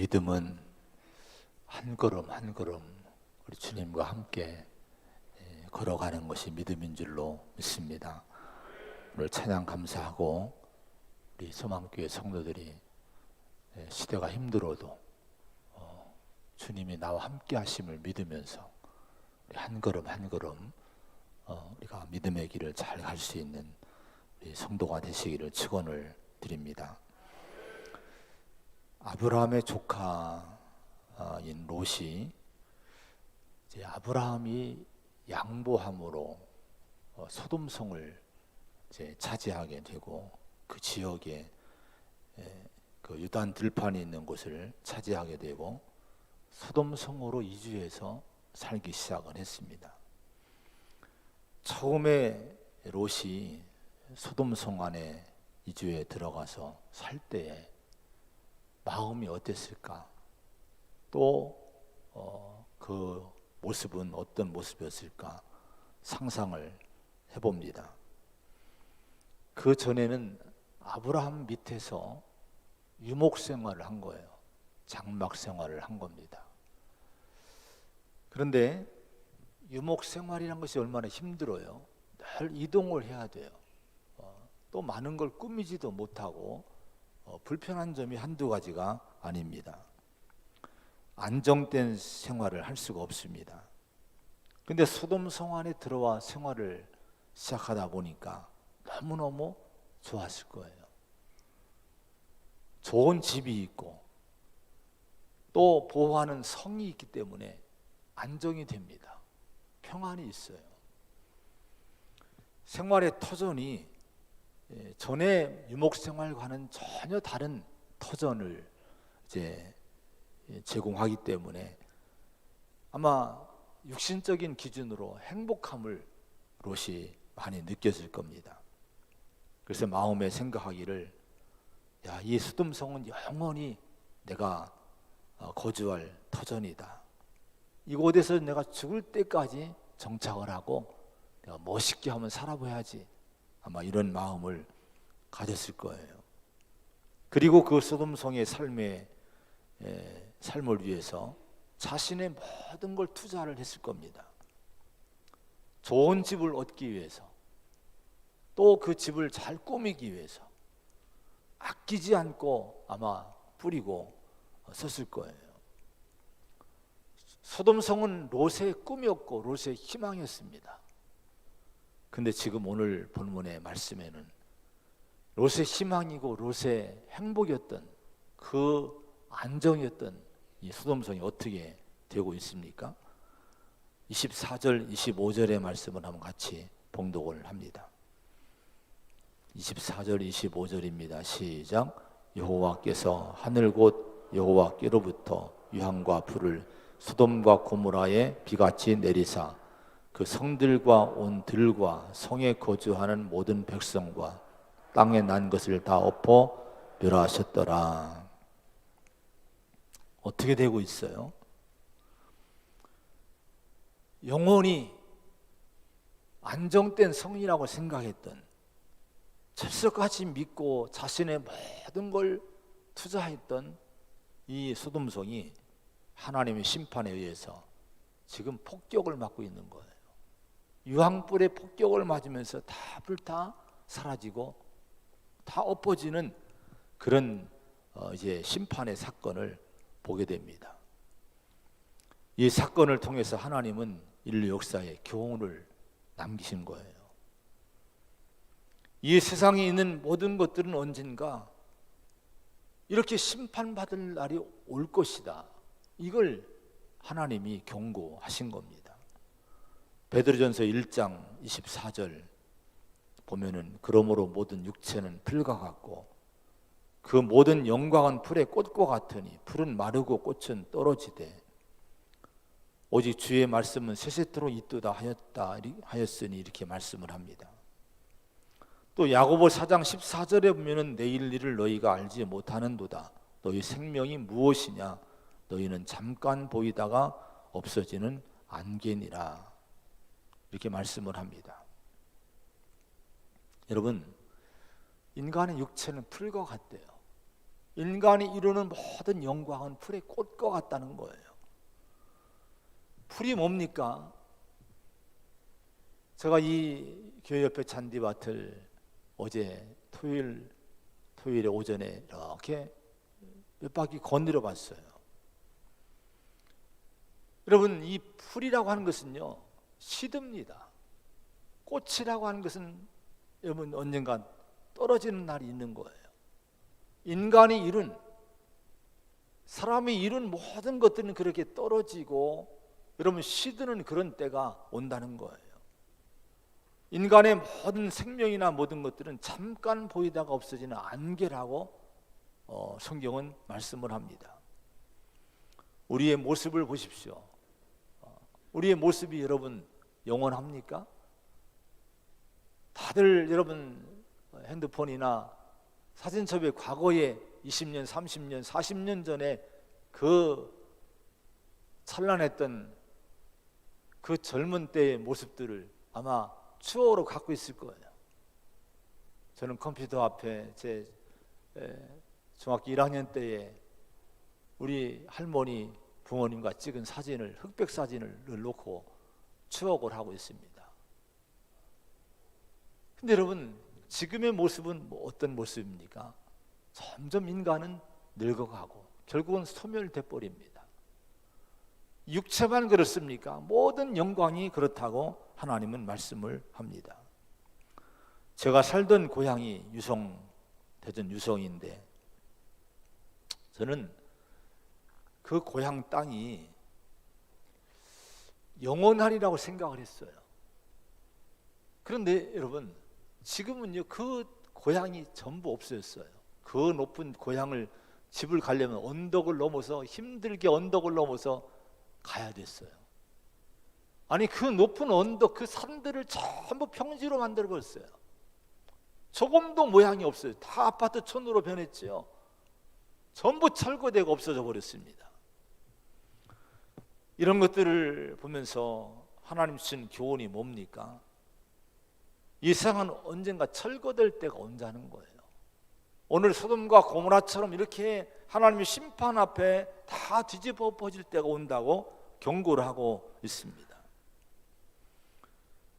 믿음은 한 걸음 한 걸음 우리 주님과 함께 걸어가는 것이 믿음인 줄로 믿습니다. 오늘 찬양 감사하고 우리 소망교회 성도들이 시대가 힘들어도 주님이 나와 함께 하심을 믿으면서 우리 한 걸음 한 걸음 우리가 믿음의 길을 잘 갈 수 있는 우리 성도가 되시기를 축원을 드립니다. 아브라함의 조카인 롯이 이제 아브라함이 양보함으로 소돔성을 이제 차지하게 되고 그 지역에 그 유단 들판이 있는 곳을 차지하게 되고 소돔성으로 이주해서 살기 시작을 했습니다. 처음에 롯이 소돔성 안에 이주해 들어가서 살 때에 마음이 어땠을까? 또 그 모습은 어떤 모습이었을까? 상상을 해봅니다. 그 전에는 아브라함 밑에서 유목 생활을 한 거예요. 장막 생활을 한 겁니다. 그런데 유목 생활이란 것이 얼마나 힘들어요. 늘 이동을 해야 돼요. 또 많은 걸 꾸미지도 못하고 불편한 점이 한두 가지가 아닙니다. 안정된 생활을 할 수가 없습니다. 근데 소돔성 안에 들어와 생활을 시작하다 보니까 너무너무 좋았을 거예요. 좋은 집이 있고 또 보호하는 성이 있기 때문에 안정이 됩니다. 평안이 있어요. 생활의 터전이 전에 유목생활과는 전혀 다른 터전을 이제 제공하기 때문에 아마 육신적인 기준으로 행복함을 롯이 많이 느꼈을 겁니다. 그래서 마음에 생각하기를 이 소돔성은 영원히 내가 거주할 터전이다. 이곳에서 내가 죽을 때까지 정착을 하고 내가 멋있게 한번 살아봐야지. 아마 이런 마음을 가졌을 거예요. 그리고 그 소돔성의 삶을 위해서 자신의 모든 걸 투자를 했을 겁니다. 좋은 집을 얻기 위해서, 또 그 집을 잘 꾸미기 위해서 아끼지 않고 아마 뿌리고 썼을 거예요. 소돔성은 롯의 꿈이었고 롯의 희망이었습니다. 근데 지금 오늘 본문의 말씀에는 롯의 희망이고 롯의 행복이었던 그 안정이었던 이 소돔성이 어떻게 되고 있습니까? 24절, 25절의 말씀을 한번 같이 봉독을 합니다. 24절, 25절입니다. 시작. 여호와께서 하늘 곧 여호와께로부터 유황과 불을 소돔과 고모라에 비같이 내리사 그 성들과 온 들과 성에 거주하는 모든 백성과 땅에 난 것을 다 엎어 멸하셨더라. 어떻게 되고 있어요? 영원히 안정된 성이라고 생각했던, 철석같이 믿고 자신의 모든 걸 투자했던 이 소돔성이 하나님의 심판에 의해서 지금 폭격을 맞고 있는 거예요. 유황불의 폭격을 맞으면서 다 불타 사라지고 다 엎어지는 그런 이제 심판의 사건을 보게 됩니다. 이 사건을 통해서 하나님은 인류 역사에 교훈을 남기신 거예요. 이 세상에 있는 모든 것들은 언젠가 이렇게 심판받을 날이 올 것이다. 이걸 하나님이 경고하신 겁니다. 베드로전서 1장 24절 보면은 그러므로 모든 육체는 풀과 같고 그 모든 영광은 풀의 꽃과 같으니 풀은 마르고 꽃은 떨어지되 오직 주의 말씀은 세세토록 있도다 하였으니 이렇게 말씀을 합니다. 또 야고보 4장 14절에 보면은 내일 일을 너희가 알지 못하는도다. 너희 생명이 무엇이냐? 너희는 잠깐 보이다가 없어지는 안개니라. 이렇게 말씀을 합니다. 여러분, 인간의 육체는 풀과 같대요. 인간이 이루는 모든 영광은 풀의 꽃과 같다는 거예요. 풀이 뭡니까? 제가 이 교회 옆에 잔디밭을 어제 토요일에 오전에 이렇게 몇 바퀴 건드려 봤어요. 여러분, 이 풀이라고 하는 것은요, 시듭니다. 꽃이라고 하는 것은 여러분 언젠가 떨어지는 날이 있는 거예요. 인간이 이룬, 사람이 이룬 모든 것들은 그렇게 떨어지고 여러분 시드는 그런 때가 온다는 거예요. 인간의 모든 생명이나 모든 것들은 잠깐 보이다가 없어지는 안개라고 성경은 말씀을 합니다. 우리의 모습을 보십시오. 우리의 모습이 여러분 영원합니까? 다들 여러분 핸드폰이나 사진첩에 과거에 20년, 30년, 40년 전에 그 찬란했던 그 젊은 때의 모습들을 아마 추억으로 갖고 있을 거예요. 저는 컴퓨터 앞에 제 중학교 1학년 때에 우리 할머니 부모님과 찍은 사진을, 흑백 사진을 놓고 추억을 하고 있습니다. 근데 여러분, 지금의 모습은 어떤 모습입니까? 점점 인간은 늙어가고 결국은 소멸돼 버립니다. 육체만 그렇습니까? 모든 영광이 그렇다고 하나님은 말씀을 합니다. 제가 살던 고향이 대전 유성인데 저는 그 고향 땅이 영원하리라고 생각을 했어요. 그런데 여러분, 지금은요, 그 고향이 전부 없어졌어요. 그 높은 고향을 집을 가려면 언덕을 넘어서 힘들게 언덕을 넘어서 가야 됐어요. 아니, 그 높은 언덕, 그 산들을 전부 평지로 만들어 버렸어요. 조금도 모양이 없어요. 다 아파트촌으로 변했죠. 전부 철거되고 없어져 버렸습니다. 이런 것들을 보면서 하나님 주신 교훈이 뭡니까? 이 세상은 언젠가 철거될 때가 온다는 거예요. 오늘 소돔과 고모라처럼 이렇게 하나님의 심판 앞에 다 뒤집어 엎어질 때가 온다고 경고를 하고 있습니다.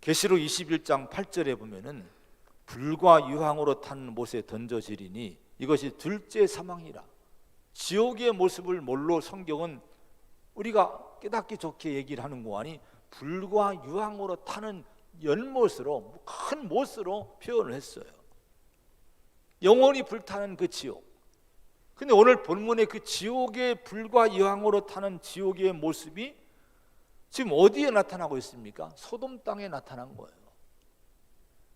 계시록 21장 8절에 보면은 불과 유황으로 탄 못에 던져지리니 이것이 둘째 사망이라. 지옥의 모습을 뭘로 성경은 우리가 깨닫기 좋게 얘기를 하는 거 아니, 불과 유황으로 타는 연못으로, 큰 못으로 표현을 했어요. 영원히 불타는 그 지옥. 근데 오늘 본문의 그 지옥의 불과 유황으로 타는 지옥의 모습이 지금 어디에 나타나고 있습니까? 소돔 땅에 나타난 거예요.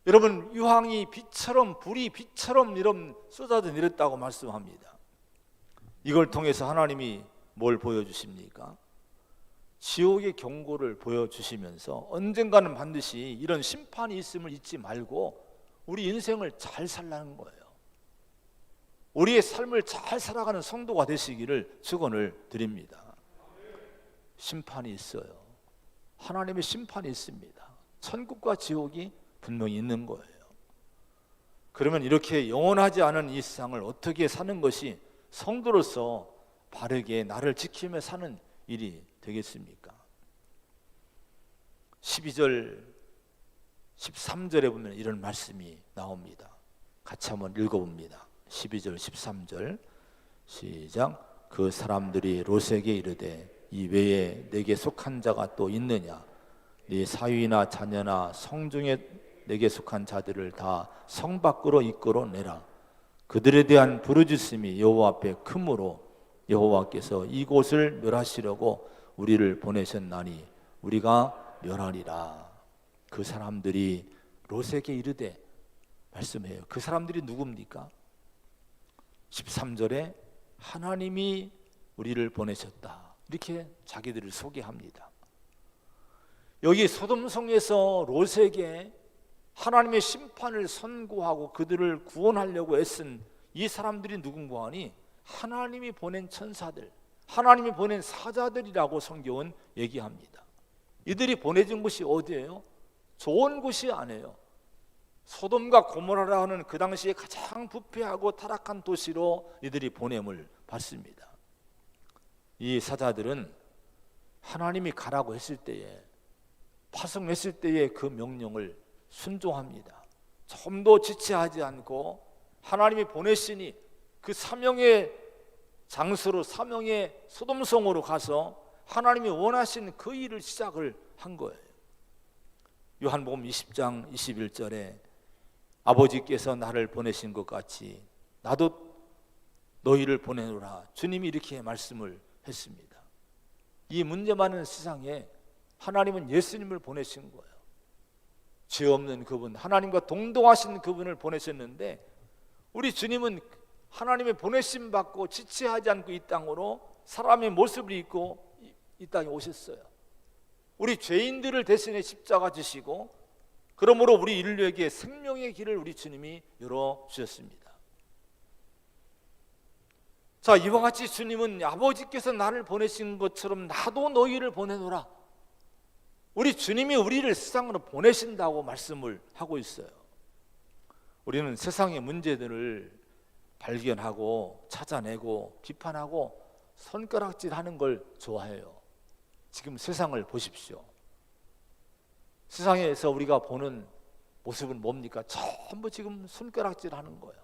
여러분, 유황이 빛처럼, 불이 빛처럼 이런 쏟아져 내렸다고 말씀합니다. 이걸 통해서 하나님이 뭘 보여주십니까? 지옥의 경고를 보여주시면서 언젠가는 반드시 이런 심판이 있음을 잊지 말고 우리 인생을 잘 살라는 거예요. 우리의 삶을 잘 살아가는 성도가 되시기를 축원을 드립니다. 심판이 있어요. 하나님의 심판이 있습니다. 천국과 지옥이 분명히 있는 거예요. 그러면 이렇게 영원하지 않은 이 세상을 어떻게 사는 것이 성도로서 바르게 나를 지키며 사는 일이 되겠습니까? 12절 13절에 보면 이런 말씀이 나옵니다. 같이 한번 읽어봅니다. 12절 13절 시작. 그 사람들이 롯에게 이르되 이 외에 내게 속한 자가 또 있느냐? 네 사위나 자녀나 성중에 내게 속한 자들을 다 성 밖으로 이끌어내라. 그들에 대한 부르짖음이 여호와 앞에 크므로 여호와께서 이곳을 멸하시려고 우리를 보내셨나니 우리가 멸하리라. 그 사람들이 롯에게 이르되, 말씀해요. 그 사람들이 누굽니까? 13절에 하나님이 우리를 보내셨다, 이렇게 자기들을 소개합니다. 여기 소돔성에서 롯에게 하나님의 심판을 선고하고 그들을 구원하려고 애쓴 이 사람들이 누군가 하니 하나님이 보낸 천사들, 하나님이 보낸 사자들이라고 성경은 얘기합니다. 이들이 보내진 곳이 어디예요? 좋은 곳이 아니에요. 소돔과 고모라라 하는 그 당시에 가장 부패하고 타락한 도시로 이들이 보냄을 받습니다. 이 사자들은 하나님이 가라고 했을 때에, 파송했을 때에 그 명령을 순종합니다. 좀도 지체하지 않고 하나님이 보내시니 그 사명의 장소로, 사명의 소돔성으로 가서 하나님이 원하신 그 일을 시작을 한 거예요. 요한복음 20장 21절에 아버지께서 나를 보내신 것 같이 나도 너희를 보내노라, 주님이 이렇게 말씀을 했습니다. 이 문제 많은 세상에 하나님은 예수님을 보내신 거예요. 죄 없는 그분, 하나님과 동등하신 그분을 보내셨는데, 우리 주님은 하나님의 보내심 받고 지체하지 않고 이 땅으로 사람의 모습을 입고 이 땅에 오셨어요. 우리 죄인들을 대신해 십자가 지시고, 그러므로 우리 인류에게 생명의 길을 우리 주님이 열어주셨습니다. 자, 이와 같이 주님은 아버지께서 나를 보내신 것처럼 나도 너희를 보내노라, 우리 주님이 우리를 세상으로 보내신다고 말씀을 하고 있어요. 우리는 세상의 문제들을 발견하고 찾아내고 비판하고 손가락질하는 걸 좋아해요. 지금 세상을 보십시오. 세상에서 우리가 보는 모습은 뭡니까? 전부 지금 손가락질하는 거예요.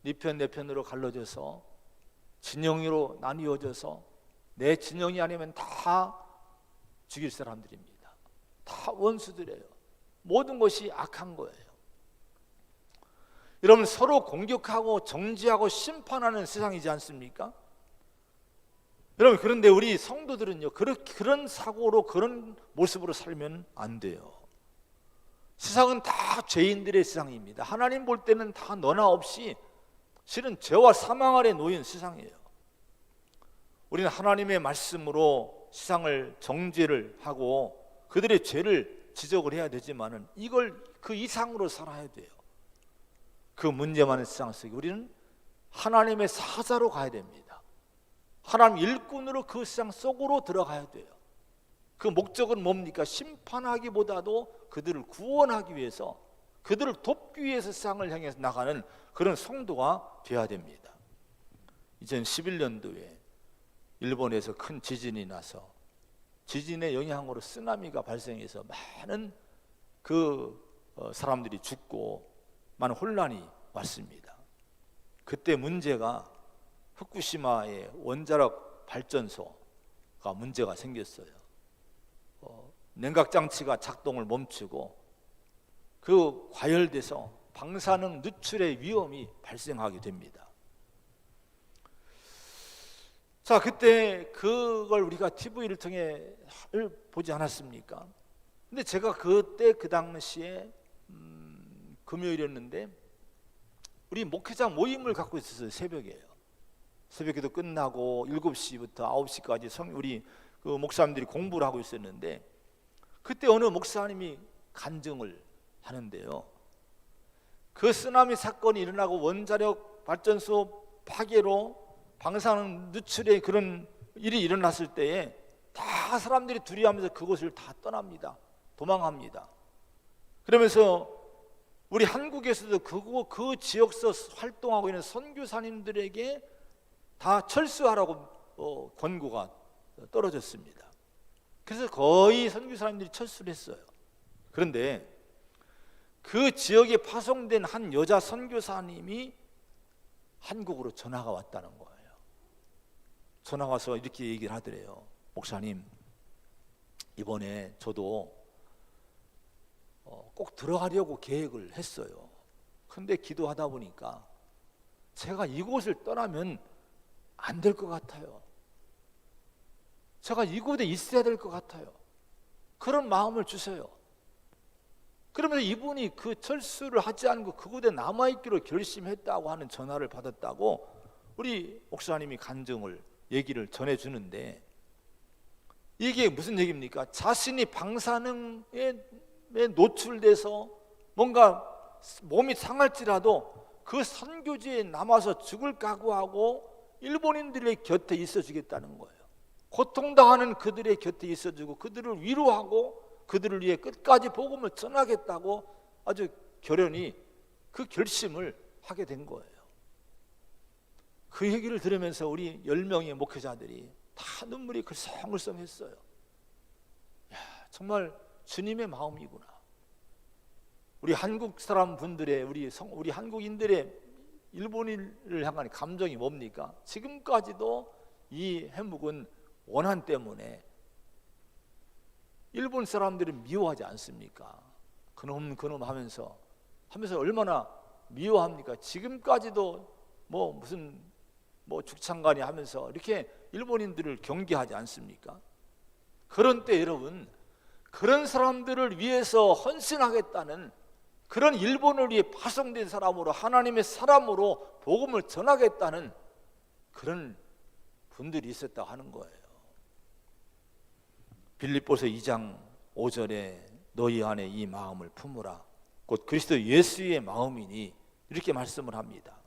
네 편 내 편으로 갈라져서 진영으로 나뉘어져서 내 진영이 아니면 다 죽일 사람들입니다. 다 원수들이에요. 모든 것이 악한 거예요. 여러분, 서로 공격하고 정죄하고 심판하는 세상이지 않습니까? 여러분, 그런데 우리 성도들은요, 그런 사고로, 그런 모습으로 살면 안 돼요. 세상은 다 죄인들의 세상입니다. 하나님 볼 때는 다 너나 없이 실은 죄와 사망 아래 놓인 세상이에요. 우리는 하나님의 말씀으로 세상을 정죄를 하고 그들의 죄를 지적을 해야 되지만은 이걸 그 이상으로 살아야 돼요. 그 문제 많은 세상 속에 우리는 하나님의 사자로 가야 됩니다. 하나님 일꾼으로 그 세상 속으로 들어가야 돼요. 그 목적은 뭡니까? 심판하기보다도 그들을 구원하기 위해서, 그들을 돕기 위해서 세상을 향해서 나가는 그런 성도가 되어야 됩니다. 2011년도에 일본에서 큰 지진이 나서 지진의 영향으로 쓰나미가 발생해서 많은 사람들이 죽고 많은 혼란이 왔습니다. 그때 문제가 후쿠시마의 원자력 발전소가 문제가 생겼어요. 냉각장치가 작동을 멈추고 그 과열돼서 방사능 누출의 위험이 발생하게 됩니다. 자, 그때 그걸 우리가 TV를 통해 보지 않았습니까? 근데 제가 그때 그 당시에 금요일이었는데 우리 목회자 모임을 갖고 있었어요. 새벽에도 끝나고 7시부터 9시까지 우리 그 목사님들이 공부를 하고 있었는데, 그때 어느 목사님이 간증을 하는데요, 그 쓰나미 사건이 일어나고 원자력 발전소 파괴로 방사능 누출의 그런 일이 일어났을 때에 다 사람들이 두려워하면서 그곳을 다 떠납니다. 도망합니다. 그러면서 우리 한국에서도 그 지역서 활동하고 있는 선교사님들에게 다 철수하라고 권고가 떨어졌습니다. 그래서 거의 선교사님들이 철수를 했어요. 그런데 그 지역에 파송된 한 여자 선교사님이 한국으로 전화가 왔다는 거예요. 전화 와서 이렇게 얘기를 하더래요. 목사님, 이번에 저도 꼭 들어가려고 계획을 했어요. 근데 기도하다 보니까 제가 이곳을 떠나면 안 될 것 같아요. 제가 이곳에 있어야 될 것 같아요. 그런 마음을 주세요. 그러면서 이분이 그 철수를 하지 않고 그곳에 남아있기로 결심했다고 하는 전화를 받았다고 우리 목사님이 간증을 얘기를 전해주는데, 이게 무슨 얘기입니까? 자신이 방사능에 노출돼서 뭔가 몸이 상할지라도 그 선교지에 남아서 죽을 각오하고 일본인들의 곁에 있어주겠다는 거예요. 고통당하는 그들의 곁에 있어주고 그들을 위로하고 그들을 위해 끝까지 복음을 전하겠다고 아주 결연히 그 결심을 하게 된 거예요. 그 얘기를 들으면서 우리 10명의 목회자들이 다 눈물이 글썽글썽했어요. 야, 정말 주님의 마음이구나. 우리 한국 사람 분들의 우리 한국인들의 일본인을 향한 감정이 뭡니까? 지금까지도 이 해묵은 원한 때문에 일본 사람들이 미워하지 않습니까? 그놈 하면서 얼마나 미워합니까? 지금까지도 무슨 죽창간이 하면서 이렇게 일본인들을 경계하지 않습니까? 그런 때 여러분, 그런 사람들을 위해서 헌신하겠다는, 그런 일본을 위해 파송된 사람으로, 하나님의 사람으로 복음을 전하겠다는 그런 분들이 있었다고 하는 거예요. 빌립보서 2장 5절에 너희 안에 이 마음을 품으라 곧 그리스도 예수의 마음이니 이렇게 말씀을 합니다.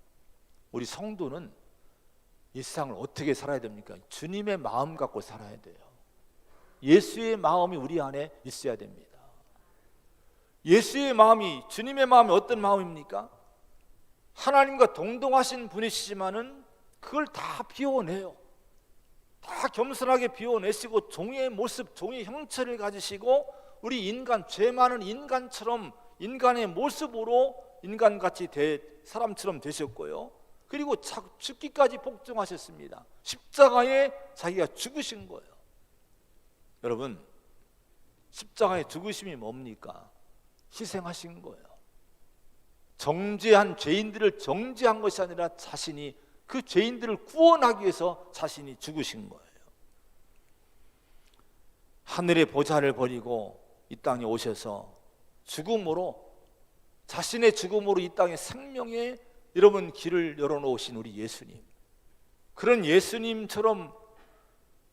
우리 성도는 이 세상을 어떻게 살아야 됩니까? 주님의 마음 갖고 살아야 돼요. 예수의 마음이 우리 안에 있어야 됩니다. 예수의 마음이, 주님의 마음이 어떤 마음입니까? 하나님과 동등하신 분이시지만은 그걸 다 비워내요. 다 겸손하게 비워내시고 종의 모습, 종의 형체를 가지시고 우리 인간, 죄 많은 인간처럼 인간의 모습으로 인간같이 사람처럼 되셨고요. 그리고 죽기까지 복종하셨습니다. 십자가에 자기가 죽으신 거예요. 여러분, 십자가의 죽으심이 뭡니까? 희생하신 거예요. 정죄한 죄인들을 정죄한 것이 아니라 자신이 그 죄인들을 구원하기 위해서 자신이 죽으신 거예요. 하늘의 보좌를 버리고 이 땅에 오셔서 자신의 죽음으로 이 땅에 생명의 여러분 길을 열어놓으신 우리 예수님, 그런 예수님처럼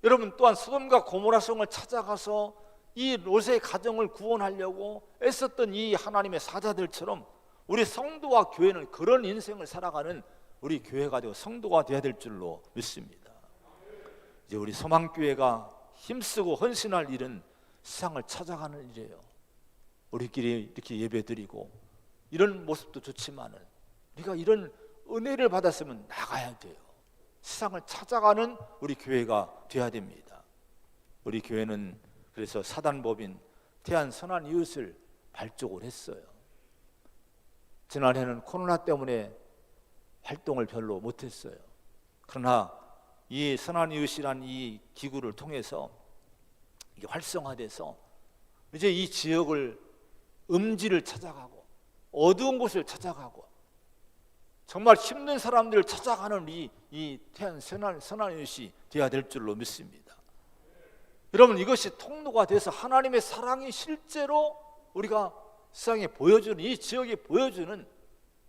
여러분 또한 소돔과 고모라 성을 찾아가서 이 롯의 가정을 구원하려고 애썼던 이 하나님의 사자들처럼 우리 성도와 교회는 그런 인생을 살아가는 우리 교회가 되고 성도가 되어야 될 줄로 믿습니다. 이제 우리 소망교회가 힘쓰고 헌신할 일은 세상을 찾아가는 일이에요. 우리끼리 이렇게 예배드리고 이런 모습도 좋지만은 우리가 이런 은혜를 받았으면 나가야 돼요. 세상을 찾아가는 우리 교회가 되어야 됩니다. 우리 교회는 그래서 사단법인 태안 선한 이웃을 발족을 했어요. 지난해는 코로나 때문에 활동을 별로 못했어요. 그러나 이 선한 이웃이란 이 기구를 통해서 이게 활성화돼서 이제 이 지역을 음지를 찾아가고 어두운 곳을 찾아가고 정말 힘든 사람들을 찾아가는 이 태안 선한 이웃이 되어야 될 줄로 믿습니다. 여러분, 이것이 통로가 돼서 하나님의 사랑이 실제로 우리가 세상에 보여주는, 이 지역에 보여주는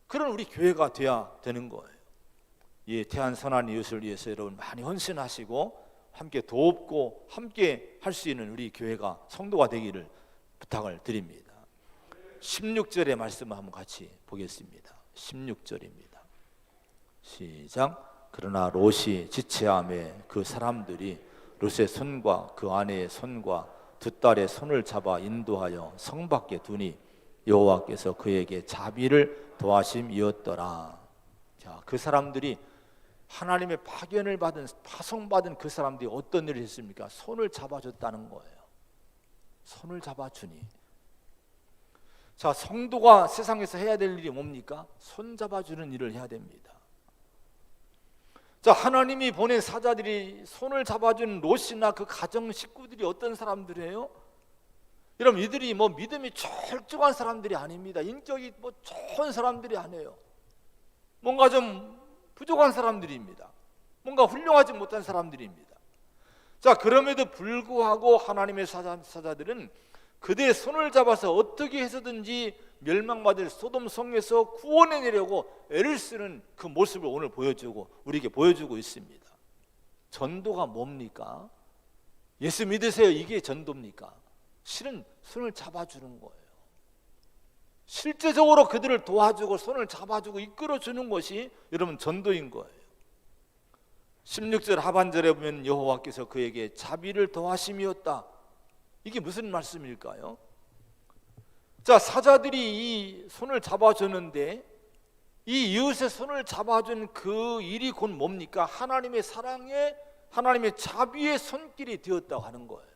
그런 우리 교회가 되어야 되는 거예요. 이 태안 선한 이웃을 위해서 여러분 많이 헌신하시고 함께 돕고 함께 할 수 있는 우리 교회가 성도가 되기를 부탁을 드립니다. 16절의 말씀을 한번 같이 보겠습니다. 16절입니다. 시작. 그러나 롯이 지체함에 그 사람들이 롯의 손과 그 아내의 손과 두 딸의 손을 잡아 인도하여 성 밖에 두니 여호와께서 그에게 자비를 도하심이었더라. 자, 그 사람들이 하나님의 파견을 받은, 파송받은 그 사람들이 어떤 일을 했습니까? 손을 잡아줬다는 거예요. 손을 잡아주니. 자, 성도가 세상에서 해야 될 일이 뭡니까? 손 잡아주는 일을 해야 됩니다. 자, 하나님이 보낸 사자들이 손을 잡아준 롯이나 그 가정 식구들이 어떤 사람들이에요? 여러분, 이들이 믿음이 철저한 사람들이 아닙니다. 인격이 좋은 사람들이 아니에요. 뭔가 좀 부족한 사람들입니다. 뭔가 훌륭하지 못한 사람들입니다. 자, 그럼에도 불구하고 하나님의 사자들은 그들의 손을 잡아서 어떻게 해서든지 멸망받을 소돔 성에서 구원해내려고 애를 쓰는 그 모습을 오늘 우리에게 보여주고 있습니다. 전도가 뭡니까? 예수 믿으세요, 이게 전도입니까? 실은 손을 잡아주는 거예요. 실제적으로 그들을 도와주고 손을 잡아주고 이끌어주는 것이 여러분 전도인 거예요. 16절 하반절에 보면 여호와께서 그에게 자비를 더하심이었다. 이게 무슨 말씀일까요? 자, 사자들이 이 손을 잡아줬는데 이 이웃의 손을 잡아준 그 일이 곧 뭡니까? 하나님의 사랑에, 하나님의 자비의 손길이 되었다고 하는 거예요.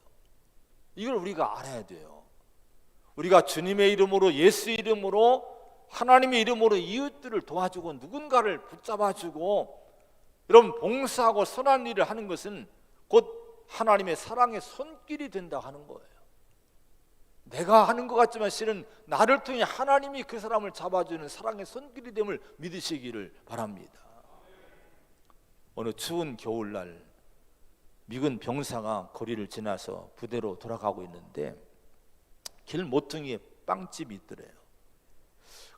이걸 우리가 알아야 돼요. 우리가 주님의 이름으로, 예수 이름으로, 하나님의 이름으로 이웃들을 도와주고 누군가를 붙잡아주고 여러분 봉사하고 선한 일을 하는 것은 곧 하나님의 사랑의 손길이 된다고 하는 거예요. 내가 하는 것 같지만 실은 나를 통해 하나님이 그 사람을 잡아주는 사랑의 손길이 됨을 믿으시기를 바랍니다. 어느 추운 겨울날 미군 병사가 거리를 지나서 부대로 돌아가고 있는데 길 모퉁이에 빵집이 있더래요.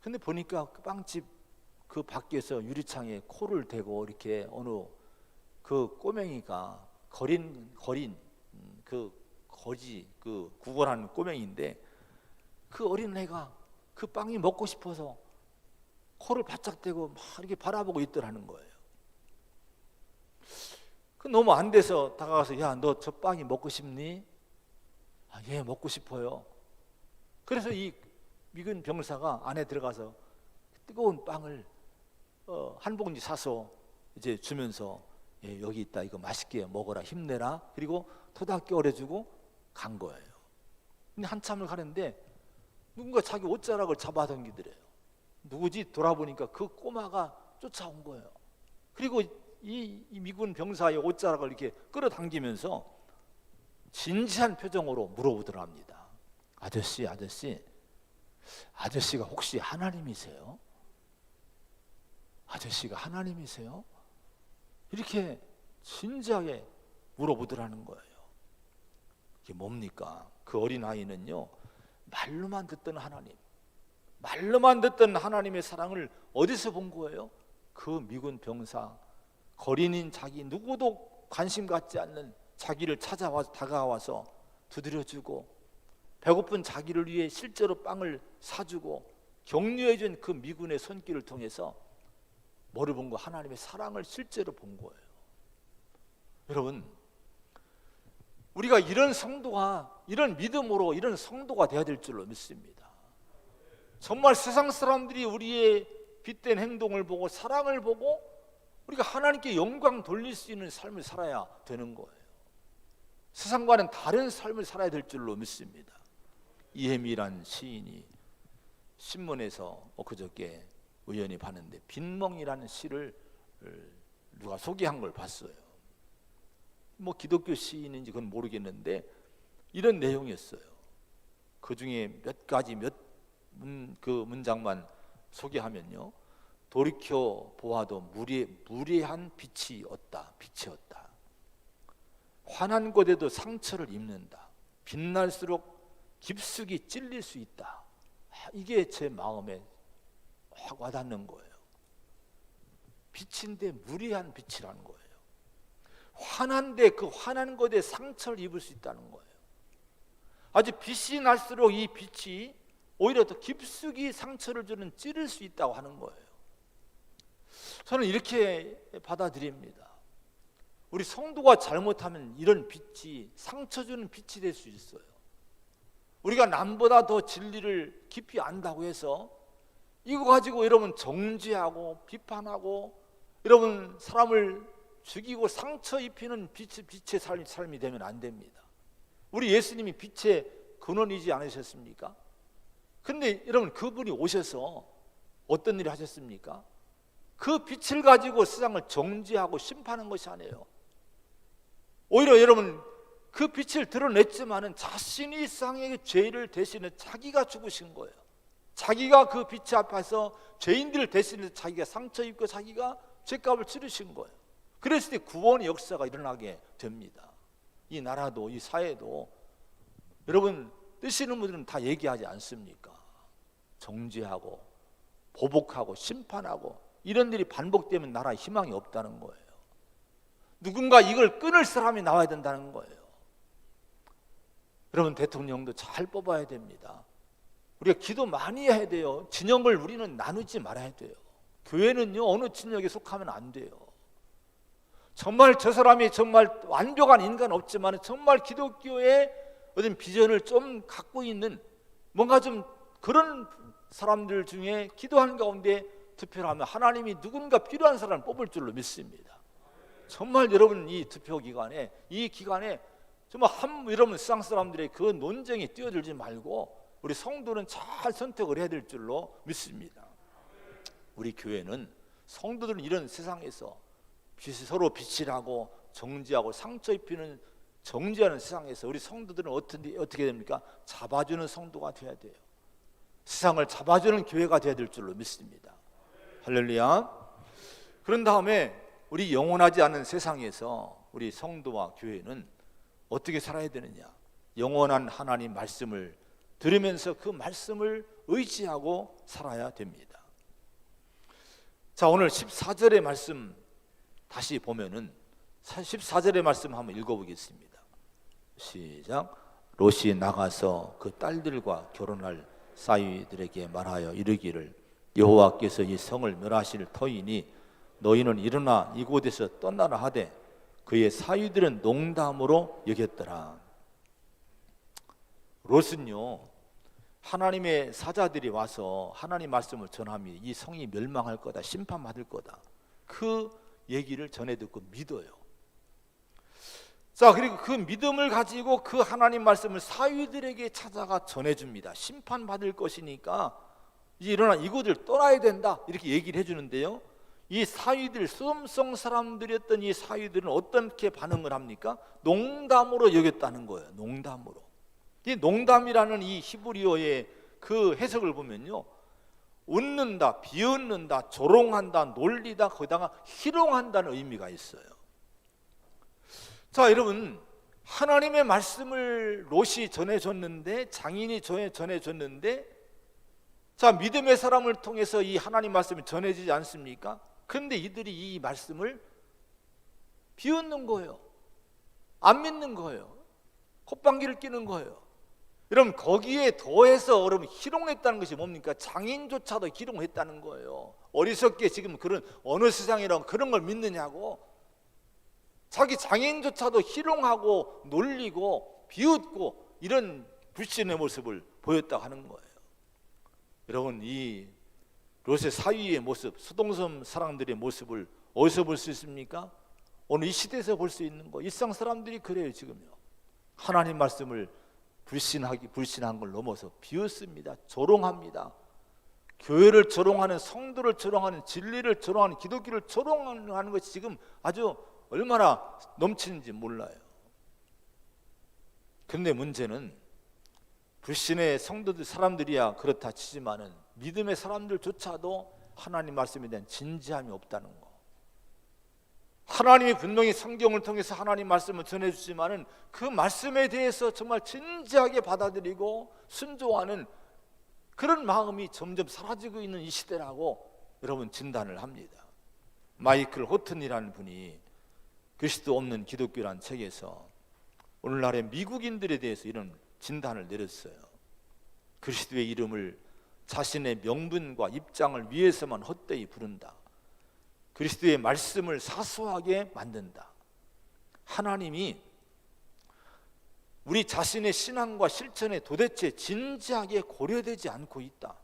근데 보니까 그 빵집 그 밖에서 유리창에 코를 대고 이렇게 어느 그 꼬맹이가 거린 그 거지 그 구걸하는 꼬맹이인데 그 어린애가 그 빵이 먹고 싶어서 코를 바짝 대고 막 이렇게 바라보고 있더라는 거예요. 그 너무 안 돼서 다가가서 야, 너 저 빵이 먹고 싶니? 아, 예, 먹고 싶어요. 그래서 이 미군 병사가 안에 들어가서 뜨거운 빵을 한 봉지 사서 이제 주면서 예, 여기 있다, 이거 맛있게 먹어라, 힘내라. 그리고 토닥게 어려주고 간 거예요. 근데 한참을 가는데 누군가 자기 옷자락을 잡아당기더래요. 누구지? 돌아보니까 그 꼬마가 쫓아온 거예요. 그리고 이 미군 병사의 옷자락을 이렇게 끌어당기면서 진지한 표정으로 물어보더랍니다. 아저씨가 혹시 하나님이세요? 아저씨가 하나님이세요? 이렇게 진지하게 물어보더라는 거예요. 이게 뭡니까? 그 어린아이는요, 말로만 듣던 하나님의 사랑을 어디서 본 거예요? 그 미군 병사, 거린인 자기, 누구도 관심 갖지 않는 자기를 찾아와서 다가와서 두드려주고 배고픈 자기를 위해 실제로 빵을 사주고 격려해준 그 미군의 손길을 통해서 뭐를 본 거? 하나님의 사랑을 실제로 본 거예요. 여러분, 우리가 이런 성도가, 이런 믿음으로 이런 성도가 되어야 될 줄로 믿습니다. 정말 세상 사람들이 우리의 빛된 행동을 보고 사랑을 보고 우리가 하나님께 영광 돌릴 수 있는 삶을 살아야 되는 거예요. 세상과는 다른 삶을 살아야 될 줄로 믿습니다. 이혜미란 시인이 신문에서 엊그저께 우연히 봤는데 빈멍이라는 시를 누가 소개한 걸 봤어요. 뭐 기독교 시인인지 그건 모르겠는데 이런 내용이었어요. 그 중에 몇 가지 그 문장만 소개하면요, 돌이켜 보아도 무례한 빛이 없다. 환한 곳에도 상처를 입는다. 빛날수록 깊숙이 찔릴 수 있다. 이게 제 마음에 확 와닿는 거예요. 빛인데 무례한 빛이라는 거예요. 환한데 그 환한 곳에 상처를 입을 수 있다는 거예요. 아주 빛이 날수록 이 빛이 오히려 더 깊숙이 상처를 주는, 찌를 수 있다고 하는 거예요. 저는 이렇게 받아들입니다. 우리 성도가 잘못하면 이런 빛이 상처 주는 빛이 될 수 있어요. 우리가 남보다 더 진리를 깊이 안다고 해서 이거 가지고 여러분 정죄하고 비판하고 여러분 사람을 죽이고 상처 입히는 빛의 삶이 되면 안 됩니다. 우리 예수님이 빛의 근원이지 않으셨습니까? 근데 여러분 그분이 오셔서 어떤 일을 하셨습니까? 그 빛을 가지고 세상을 정죄하고 심판한 것이 아니에요. 오히려 여러분 그 빛을 드러냈지만은 자신이 세상에게 죄를 대신해 자기가 죽으신 거예요. 자기가 그 빛 앞에서 죄인들을 대신해서 자기가 상처 입고 자기가 죄값을 치르신 거예요. 그랬을 때 구원의 역사가 일어나게 됩니다. 이 나라도 이 사회도 여러분 뜨시는 분들은 다 얘기하지 않습니까? 정죄하고 보복하고 심판하고 이런 일이 반복되면 나라에 희망이 없다는 거예요. 누군가 이걸 끊을 사람이 나와야 된다는 거예요. 여러분 대통령도 잘 뽑아야 됩니다. 우리가 기도 많이 해야 돼요. 진영을 우리는 나누지 말아야 돼요. 교회는요 어느 진영에 속하면 안 돼요. 정말 저 사람이 정말 완벽한 인간 없지만 정말 기독교의 어떤 비전을 좀 갖고 있는 뭔가 좀 그런 사람들 중에 기도한 가운데 투표를 하면 하나님이 누군가 필요한 사람을 뽑을 줄로 믿습니다. 정말 여러분 이 투표 기간에 이 기간에 정말 여러분 세상 사람들의 그 논쟁에 뛰어들지 말고 우리 성도는 잘 선택을 해야 될 줄로 믿습니다. 우리 교회는 성도들은 이런 세상에서 서로 비칠하고 정죄하고 상처 입히는 정죄하는 세상에서 우리 성도들은 어떻게 됩니까? 잡아주는 성도가 되어야 돼요. 세상을 잡아주는 교회가 되어야 될 줄로 믿습니다. 할렐루야. 그런 다음에 우리 영원하지 않은 세상에서 우리 성도와 교회는 어떻게 살아야 되느냐? 영원한 하나님 말씀을 들으면서 그 말씀을 의지하고 살아야 됩니다. 자, 오늘 14절의 말씀 다시 보면은 14절의 말씀 한번 읽어보겠습니다. 시작. 롯이 나가서 그 딸들과 결혼할 사위들에게 말하여 이르기를 여호와께서 이 성을 멸하실 터이니 너희는 일어나 이곳에서 떠나라 하되 그의 사위들은 농담으로 여겼더라. 롯은요, 하나님의 사자들이 와서 하나님 말씀을 전하면 이 성이 멸망할 거다, 심판받을 거다, 그 얘기를 전해 듣고 믿어요. 자, 그리고 그 믿음을 가지고 그 하나님 말씀을 사위들에게 찾아가 전해줍니다. 심판받을 것이니까 이제 일어나 이곳을 떠나야 된다, 이렇게 얘기를 해주는데요, 이 사위들, 소돔성 사람들이었던 이 사위들은 어떻게 반응을 합니까? 농담으로 여겼다는 거예요. 농담으로. 이 농담이라는 이 히브리어의 그 해석을 보면요, 웃는다, 비웃는다, 조롱한다, 놀리다, 거기다가 희롱한다는 의미가 있어요. 자, 여러분, 하나님의 말씀을 롯이 전해줬는데, 장인이 전해줬는데, 자, 믿음의 사람을 통해서 이 하나님 말씀이 전해지지 않습니까? 그런데 이들이 이 말씀을 비웃는 거예요. 안 믿는 거예요. 콧방귀를 뀌는 거예요. 여러분, 거기에 더해서 여러분 희롱했다는 것이 뭡니까? 장인조차도 희롱했다는 거예요. 어리석게 지금 그런 어느 세상이라고 그런 걸 믿느냐고. 자기 장인조차도 희롱하고 놀리고 비웃고 이런 불신의 모습을 보였다고 하는 거예요. 여러분, 이 롯의 사위의 모습, 소돔성 사람들의 모습을 어디서 볼 수 있습니까? 오늘 이 시대에서 볼 수 있는 거. 일상 사람들이 그래요. 지금요, 하나님 말씀을 불신한 걸 넘어서 비웃습니다. 조롱합니다. 교회를 조롱하는, 성도를 조롱하는, 진리를 조롱하는, 기독교를 조롱하는 것이 지금 아주 얼마나 넘치는지 몰라요. 그런데 문제는 불신의 성도들 사람들이야 그렇다 치지만은 믿음의 사람들조차도 하나님 말씀에 대한 진지함이 없다는 거. 하나님이 분명히 성경을 통해서 하나님 말씀을 전해주지만은 그 말씀에 대해서 정말 진지하게 받아들이고 순종하는 그런 마음이 점점 사라지고 있는 이 시대라고 여러분 진단을 합니다. 마이클 호튼이라는 분이 그리스도 없는 기독교라는 책에서 오늘날의 미국인들에 대해서 이런 진단을 내렸어요. 그리스도의 이름을 자신의 명분과 입장을 위해서만 헛되이 부른다. 그리스도의 말씀을 사소하게 만든다. 하나님이 우리 자신의 신앙과 실천에 도대체 진지하게 고려되지 않고 있다.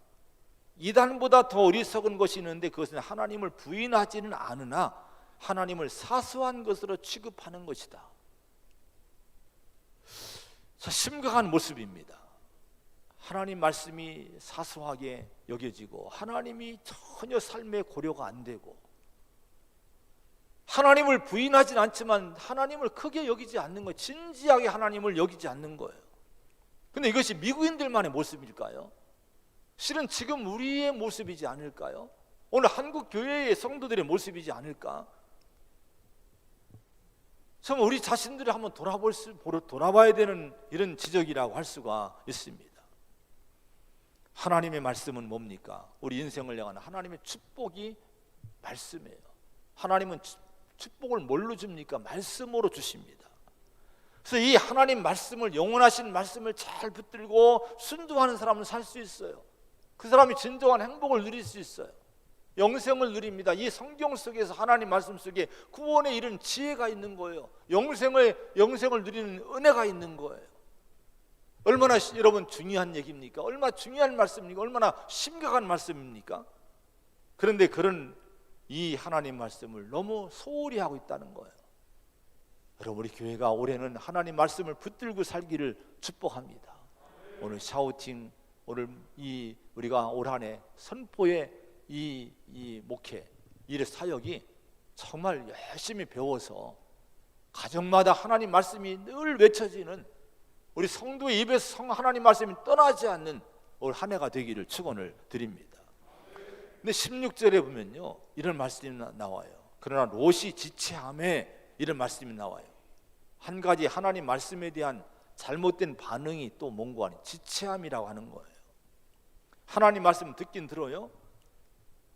이단보다 더 어리석은 것이 있는데 그것은 하나님을 부인하지는 않으나 하나님을 사소한 것으로 취급하는 것이다. 자, 심각한 모습입니다. 하나님 말씀이 사소하게 여겨지고 하나님이 전혀 삶에 고려가 안 되고 하나님을 부인하진 않지만 하나님을 크게 여기지 않는 거예요. 진지하게 하나님을 여기지 않는 거예요. 근데 이것이 미국인들만의 모습일까요? 실은 지금 우리의 모습이지 않을까요? 오늘 한국 교회의 성도들의 모습이지 않을까? 정말 우리 자신들을 한번 돌아봐야 되는 이런 지적이라고 할 수가 있습니다. 하나님의 말씀은 뭡니까? 우리 인생을 향한 하나님의 축복이 말씀이에요. 하나님은 축복을 뭘로 줍니까? 말씀으로 주십니다. 그래서 이 하나님 말씀을, 영원하신 말씀을 잘 붙들고 순종하는 사람은 살 수 있어요. 그 사람이 진정한 행복을 누릴 수 있어요. 영생을 누립니다. 이 성경 속에서 하나님 말씀 속에 구원에 이른 지혜가 있는 거예요. 영생을 누리는 은혜가 있는 거예요. 얼마나 여러분 중요한 얘기입니까? 얼마나 중요한 말씀입니까? 얼마나 심각한 말씀입니까? 그런데 그런 이 하나님 말씀을 너무 소홀히 하고 있다는 거예요. 여러분, 우리 교회가 올해는 하나님 말씀을 붙들고 살기를 축복합니다. 오늘 샤우팅, 오늘 우리가 올 한 해 선포의 이 목회, 이 사역이 정말 열심히 배워서 가정마다 하나님 말씀이 늘 외쳐지는, 우리 성도의 입에서 하나님 말씀이 떠나지 않는 올 한 해가 되기를 축원을 드립니다. 근데 16절에 보면요, 이런 말씀이 나와요. 그러나 롯이 지체함에 이런 말씀이 나와요. 한 가지 하나님 말씀에 대한 잘못된 반응이 또 뭔고 하니 지체함이라고 하는 거예요. 하나님 말씀 듣긴 들어요.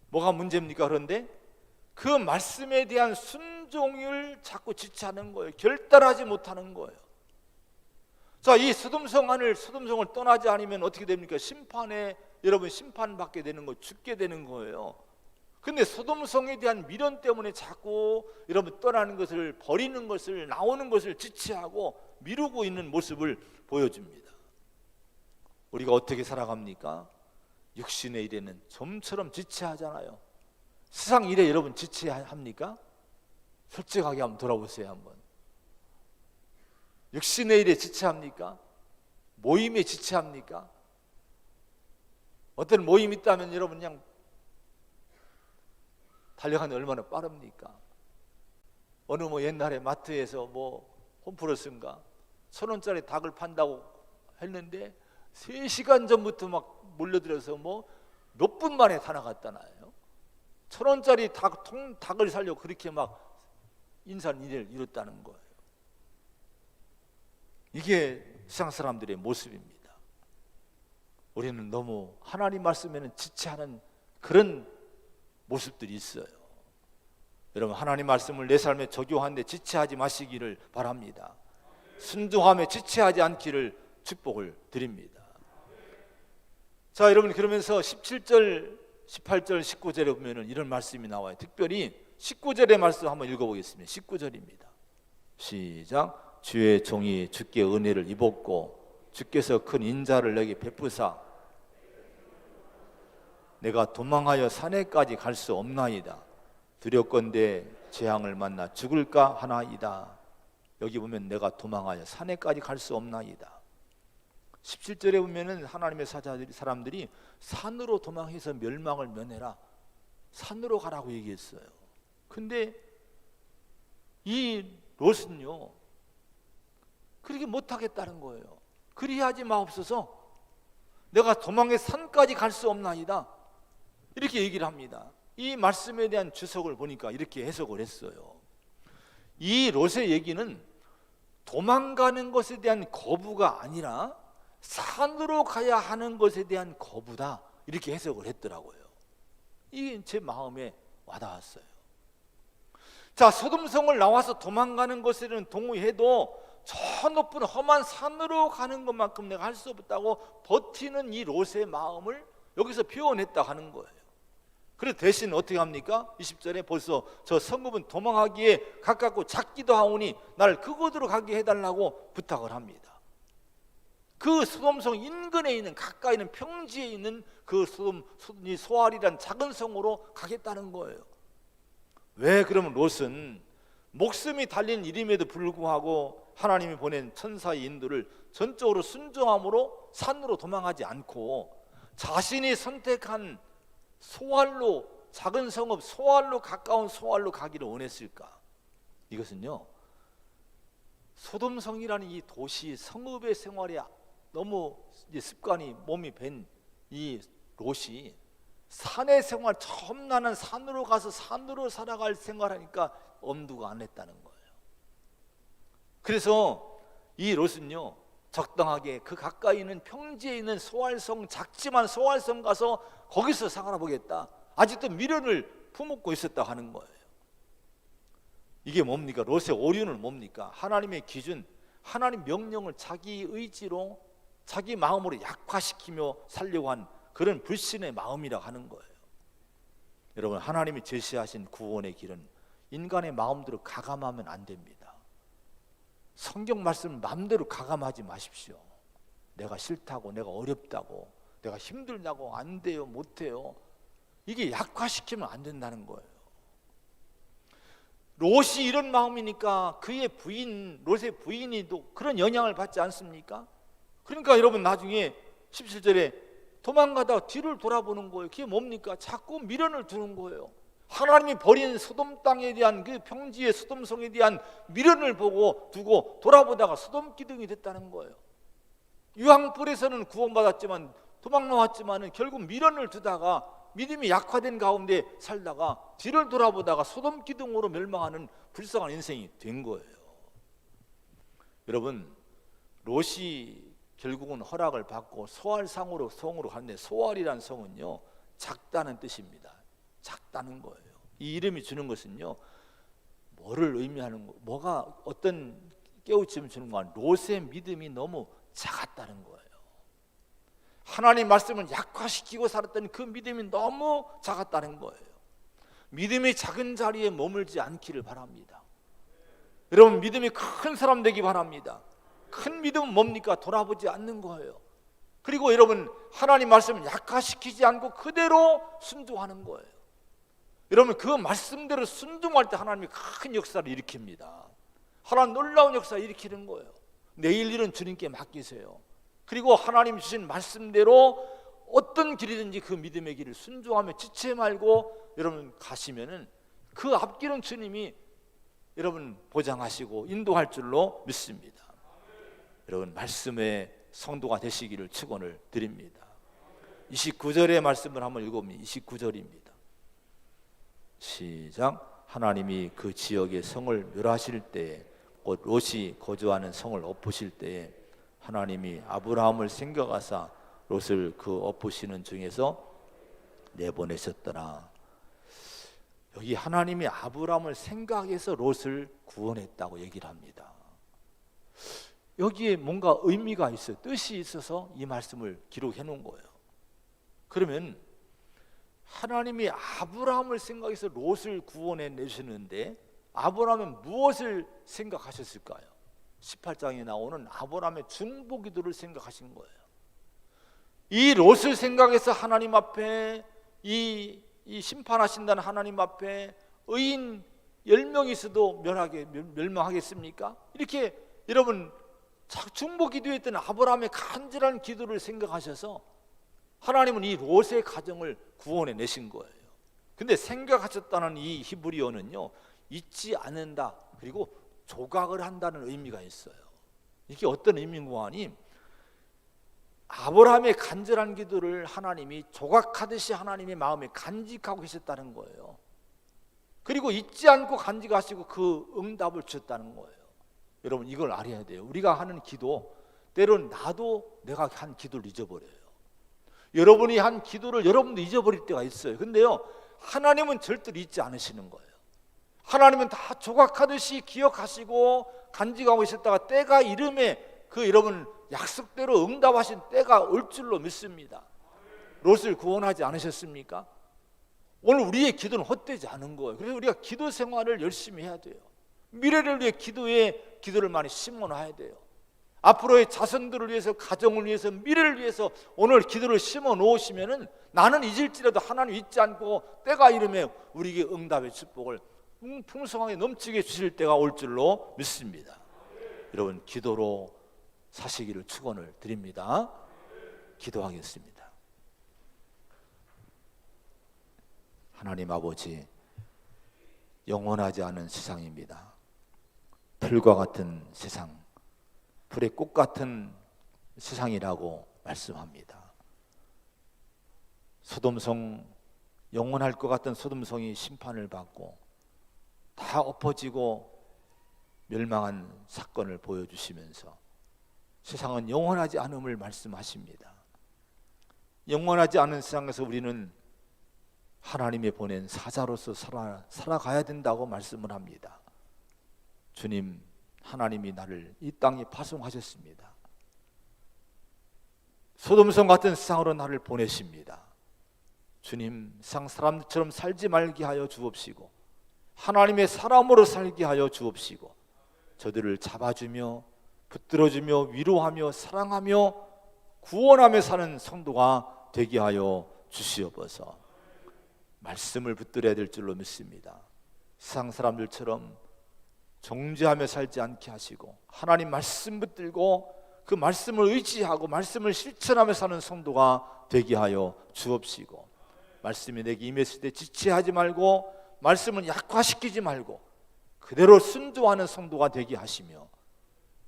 뭐가 문제입니까? 그런데 그 말씀에 대한 순종을 자꾸 지체하는 거예요. 결단하지 못하는 거예요. 자, 이 소돔성을 떠나지 않으면 어떻게 됩니까? 여러분 심판받게 되는 거, 죽게 되는 거예요. 근데 소돔성에 대한 미련 때문에 자꾸 여러분 떠나는 것을, 버리는 것을, 나오는 것을 지체하고 미루고 있는 모습을 보여줍니다. 우리가 어떻게 살아갑니까? 육신의 일에는 좀처럼 지체하잖아요. 세상 일에 여러분 지체합니까? 솔직하게 한번 돌아보세요. 한번. 육신의 일에 지체합니까? 모임에 지체합니까? 어떤 모임 있다면 여러분 그냥 달려가는 얼마나 빠릅니까? 어느 옛날에 마트에서 홈플러스인가 1,000원짜리 닭을 판다고 했는데 3시간 전부터 막 몰려들어서 몇 분 만에 다 나갔다나요. 1,000원짜리 닭을 사려고 그렇게 막 인산인해를 이뤘다는 거예요. 이게 세상 사람들의 모습입니다. 우리는 너무 하나님 말씀에는 지체하는 그런 모습들이 있어요. 여러분, 하나님 말씀을 내 삶에 적용하는데 지체하지 마시기를 바랍니다. 순종함에 지체하지 않기를 축복을 드립니다. 자, 여러분, 그러면서 17절, 18절, 19절에 보면은 이런 말씀이 나와요. 특별히 19절의 말씀 한번 읽어보겠습니다. 19절입니다. 시작. 주의 종이 주께 은혜를 입었고 주께서 큰 인자를 내게 베푸사 내가 도망하여 산에까지 갈 수 없나이다. 두렵건대 재앙을 만나 죽을까 하나이다. 여기 보면 내가 도망하여 산에까지 갈 수 없나이다. 17절에 보면은 하나님의 사람들이 산으로 도망해서 멸망을 면해라, 산으로 가라고 얘기했어요. 근데 이 롯은요 그렇게 못하겠다는 거예요. 그리하지 마옵소서, 내가 도망해 산까지 갈 수 없나이다, 이렇게 얘기를 합니다. 이 말씀에 대한 주석을 보니까 이렇게 해석을 했어요. 이 롯의 얘기는 도망가는 것에 대한 거부가 아니라 산으로 가야 하는 것에 대한 거부다, 이렇게 해석을 했더라고요. 이게 제 마음에 와닿았어요. 자, 소돔성을 나와서 도망가는 것에는 동의해도 저 높은 험한 산으로 가는 것만큼 내가 할 수 없다고 버티는 이 롯의 마음을 여기서 표현했다 하는 거예요. 그래서 대신 어떻게 합니까? 20절에 벌써 저 성읍은 도망하기에 가깝고 작기도 하오니 나를 그곳으로 가게 해달라고 부탁을 합니다. 그 소돔성 인근에 있는, 가까이 있는 평지에 있는 그 소알이란 작은 성으로 가겠다는 거예요. 왜? 그러면 롯은 목숨이 달린 일임에도 불구하고 하나님이 보낸 천사의 인도를 전적으로 순종함으로 산으로 도망하지 않고 자신이 선택한 소알로, 작은 성읍 소알로, 가까운 소알로 가기를 원했을까? 이것은요 소돔성이라는 이 도시 성읍의 생활에 너무 습관이 몸이 밴 이 롯이 산의 생활, 처음 나는 산으로 가서 산으로 살아갈 생활하니까 엄두가 안 냈다는 거예요. 그래서 이 롯은요 적당하게 그 가까이 있는 평지에 있는 소알성, 작지만 소알성 가서 거기서 살아보겠다, 아직도 미련을 품고 있었다 하는 거예요. 이게 뭡니까? 롯의 오류는 뭡니까? 하나님의 기준, 하나님 명령을 자기 의지로, 자기 마음으로 약화시키며 살려고 한 그런 불신의 마음이라 하는 거예요. 여러분, 하나님이 제시하신 구원의 길은 인간의 마음대로 가감하면 안 됩니다. 성경 말씀을 마음대로 가감하지 마십시오. 내가 싫다고, 내가 어렵다고, 내가 힘들다고, 안 돼요, 못 해요. 이게 약화시키면 안 된다는 거예요. 롯이 이런 마음이니까 그의 부인, 롯의 부인이 또 그런 영향을 받지 않습니까? 그러니까 여러분 나중에 17절에 도망가다가 뒤를 돌아보는 거예요. 그게 뭡니까? 자꾸 미련을 두는 거예요. 하나님이 버린 소돔 땅에 대한 그 평지의 소돔성에 대한 미련을 두고 돌아보다가 소돔 기둥이 됐다는 거예요. 유황불에서는 구원받았지만 도망 나왔지만 결국 미련을 두다가 믿음이 약화된 가운데 살다가 뒤를 돌아보다가 소돔 기둥으로 멸망하는 불쌍한 인생이 된 거예요. 여러분, 롯이 결국은 허락을 받고 소알상으로 성으로 갔는데, 소알이란 성은요 작다는 뜻입니다. 작다는 거예요. 이 이름이 주는 것은요 뭐를 의미하는 거, 뭐가 어떤 깨우침을 주는 거야? 롯의 믿음이 너무 작았다는 거예요. 하나님 말씀을 약화시키고 살았던 그 믿음이 너무 작았다는 거예요. 믿음이 작은 자리에 머물지 않기를 바랍니다. 여러분, 믿음이 큰 사람 되기 바랍니다. 큰 믿음은 뭡니까? 돌아보지 않는 거예요. 그리고 여러분, 하나님 말씀을 약화시키지 않고 그대로 순종하는 거예요. 여러분, 그 말씀대로 순종할 때 하나님이 큰 역사를 일으킵니다. 하나님 놀라운 역사를 일으키는 거예요. 내일 일은 주님께 맡기세요. 그리고 하나님 주신 말씀대로 어떤 길이든지 그 믿음의 길을 순종하며 지체 말고 여러분 가시면은 그 앞길은 주님이 여러분 보장하시고 인도할 줄로 믿습니다. 여러분, 말씀의 성도가 되시기를 축원을 드립니다. 29절의 말씀을 한번 읽어보면 29절입니다. 시작. 하나님이 그 지역의 성을 멸하실 때에, 곧 롯이 거주하는 성을 엎으실 때에 하나님이 아브라함을 생각하사 롯을 그 엎으시는 중에서 내보내셨더라. 여기 하나님이 아브라함을 생각해서 롯을 구원했다고 얘기를 합니다. 여기에 뭔가 의미가 있어요. 뜻이 있어서 이 말씀을 기록해 놓은 거예요. 그러면 하나님이 아브라함을 생각해서 롯을 구원해 내시는데 아브라함은 무엇을 생각하셨을까요? 18장에 나오는 아브라함의 중보기도를 생각하신 거예요. 이 롯을 생각해서 하나님 앞에 이 심판하신다는 하나님 앞에 의인 10명이 있어도 멸망하겠습니까? 이렇게 여러분 중보기도했던 아브라함의 간절한 기도를 생각하셔서 하나님은 이 롯의 가정을 구원해 내신 거예요. 근데 생각하셨다는 이 히브리어는요, 잊지 않는다, 그리고 조각을 한다는 의미가 있어요. 이게 어떤 의미인가 하니, 아브라함의 간절한 기도를 하나님이 조각하듯이 하나님의 마음에 간직하고 계셨다는 거예요. 그리고 잊지 않고 간직하시고 그 응답을 주셨다는 거예요. 여러분, 이걸 알아야 돼요. 우리가 하는 기도, 때로는 나도 내가 한 기도를 잊어버려요. 여러분이 한 기도를 여러분도 잊어버릴 때가 있어요. 근데요, 하나님은 절대로 잊지 않으시는 거예요. 하나님은 다 조각하듯이 기억하시고 간직하고 있었다가 때가 이름에 그 여러분 약속대로 응답하신 때가 올 줄로 믿습니다. 롯을 구원하지 않으셨습니까? 오늘 우리의 기도는 헛되지 않은 거예요. 그래서 우리가 기도 생활을 열심히 해야 돼요. 미래를 위해 기도를 많이 심어놔야 돼요. 앞으로의 자손들을 위해서, 가정을 위해서, 미래를 위해서 오늘 기도를 심어 놓으시면은 나는 잊을지라도 하나님 잊지 않고 때가 이름에 우리에게 응답의 축복을 풍성하게 넘치게 주실 때가 올 줄로 믿습니다. 여러분, 기도로 사시기를 축원을 드립니다. 기도하겠습니다. 하나님 아버지, 영원하지 않은 세상입니다. 풀과 같은 세상, 풀의 꽃 같은 세상이라고 말씀합니다. 소돔성, 영원할 것 같은 소돔성이 심판을 받고 다 엎어지고 멸망한 사건을 보여주시면서 세상은 영원하지 않음을 말씀하십니다. 영원하지 않은 세상에서 우리는 하나님이 보낸 사자로서 살아가야 된다고 말씀을 합니다. 주님, 하나님이 나를 이 땅에 파송하셨습니다. 소돔성 같은 세상으로 나를 보내십니다. 주님, 세상 사람들처럼 살지 말게 하여 주옵시고 하나님의 사람으로 살게 하여 주옵시고 저들을 잡아주며 붙들어주며 위로하며 사랑하며 구원하며 사는 성도가 되게 하여 주시옵소서. 말씀을 붙들어야 될 줄로 믿습니다. 세상 사람들처럼 정죄하며 살지 않게 하시고 하나님 말씀 붙들고 그 말씀을 의지하고 말씀을 실천하며 사는 성도가 되게 하여 주옵시고, 말씀이 내게 임했을 때 지체하지 말고 말씀을 약화시키지 말고 그대로 순종하는 성도가 되게 하시며,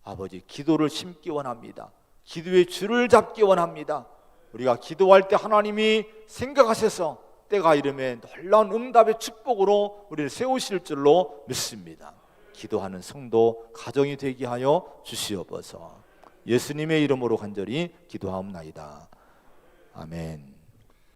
아버지 기도를 심기 원합니다. 기도의 줄을 잡기 원합니다. 우리가 기도할 때 하나님이 생각하셔서 때가 이르면 놀라운 응답의 축복으로 우리를 세우실 줄로 믿습니다. 기도하는 성도 가정이 되게 하여 주시옵소서. 예수님의 이름으로 간절히 기도하옵나이다. 아멘.